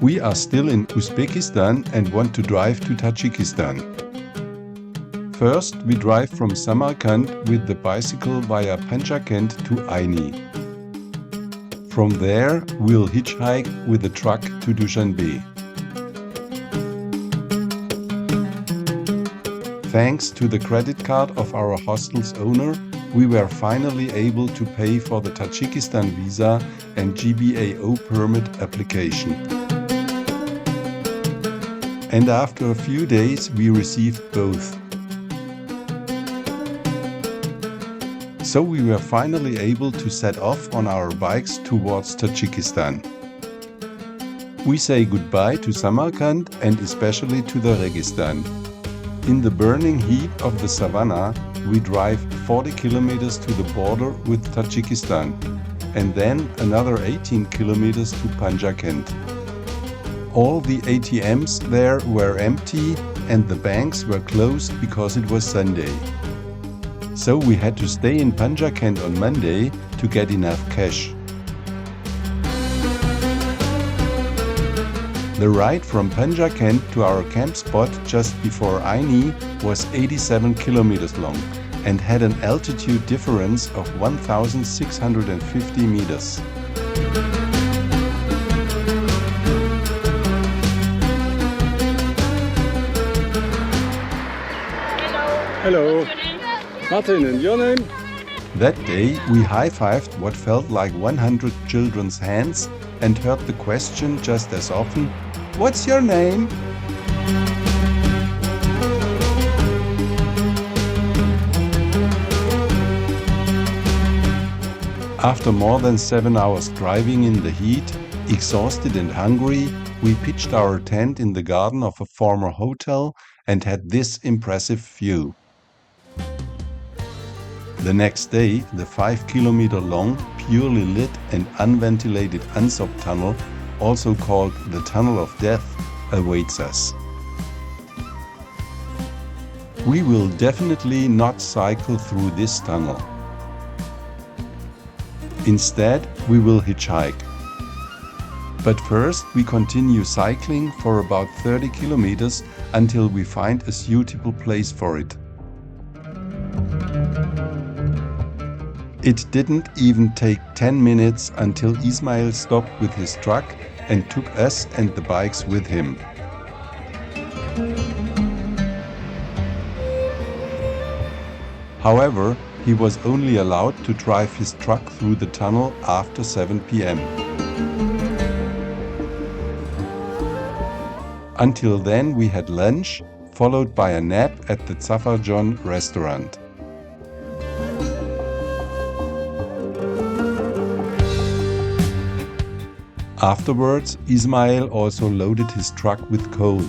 We are still in Uzbekistan and want to drive to Tajikistan. First, we drive from Samarkand with the bicycle via Panjakent to Aini. From there, we'll hitchhike with the truck to Dushanbe. Thanks to the credit card of our hostel's owner, we were finally able to pay for the Tajikistan visa and GBAO permit application. And after a few days, we received both. So we were finally able to set off on our bikes towards Tajikistan. We say goodbye to Samarkand and especially to the Registan. In the burning heat of the savannah, we drive 40 kilometers to the border with Tajikistan and then another 18 kilometers to Panjakent. All the ATMs there were empty and the banks were closed because it was Sunday. So we had to stay in Panjakent on Monday to get enough cash. The ride from Panjakent to our camp spot just before Aini was 87 kilometers long and had an altitude difference of 1,650 meters. Hello. Martin, and your name? That day we high-fived what felt like 100 children's hands and heard the question just as often, "What's your name?" After more than 7 hours driving in the heat, exhausted and hungry, we pitched our tent in the garden of a former hotel and had this impressive view. The next day, the 5-kilometer-long, purely lit and unventilated Ansop tunnel, also called the Tunnel of Death, awaits us. We will definitely not cycle through this tunnel. Instead, we will hitchhike. But first, we continue cycling for about 30 kilometers until we find a suitable place for it. It didn't even take 10 minutes until Ismail stopped with his truck and took us and the bikes with him. However, he was only allowed to drive his truck through the tunnel after 7 p.m. Until then we had lunch, followed by a nap at the Safarjan restaurant. Afterwards, Ismail also loaded his truck with coal.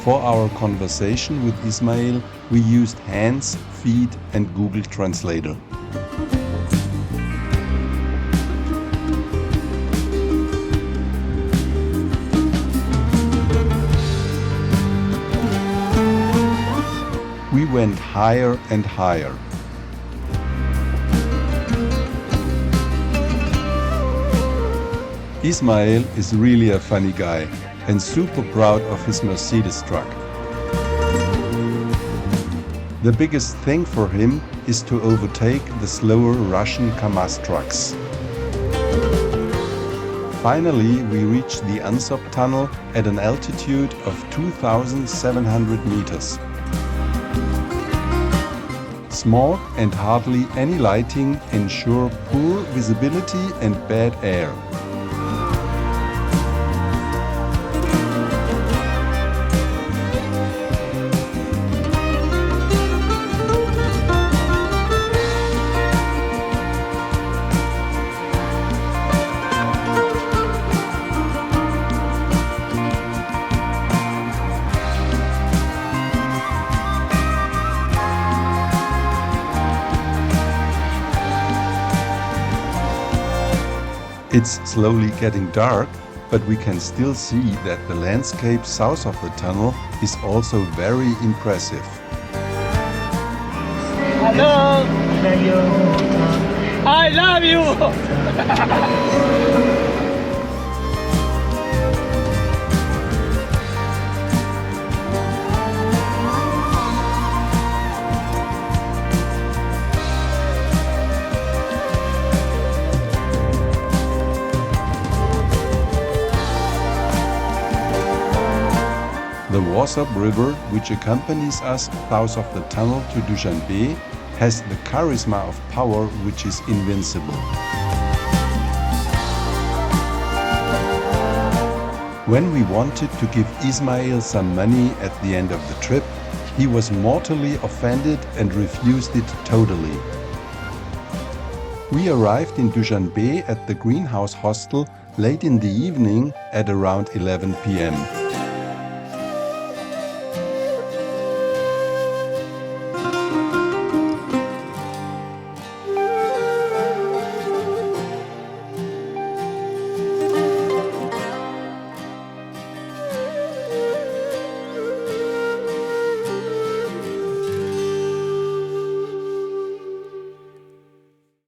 For our conversation with Ismail, we used hands, feet and Google Translator. We went higher and higher. Ismail is really a funny guy and super proud of his Mercedes truck. The biggest thing for him is to overtake the slower Russian Kamaz trucks. Finally, we reached the Ansop tunnel at an altitude of 2,700 meters. Smog and hardly any lighting ensure poor visibility and bad air. It's slowly getting dark, but we can still see that the landscape south of the tunnel is also very impressive. Hello. I love you. The Wasab River, which accompanies us south of the tunnel to Dushanbe, has the charisma of power which is invincible. When we wanted to give Ismail some money at the end of the trip, he was mortally offended and refused it totally. We arrived in Dushanbe at the Greenhouse Hostel late in the evening at around 11 p.m.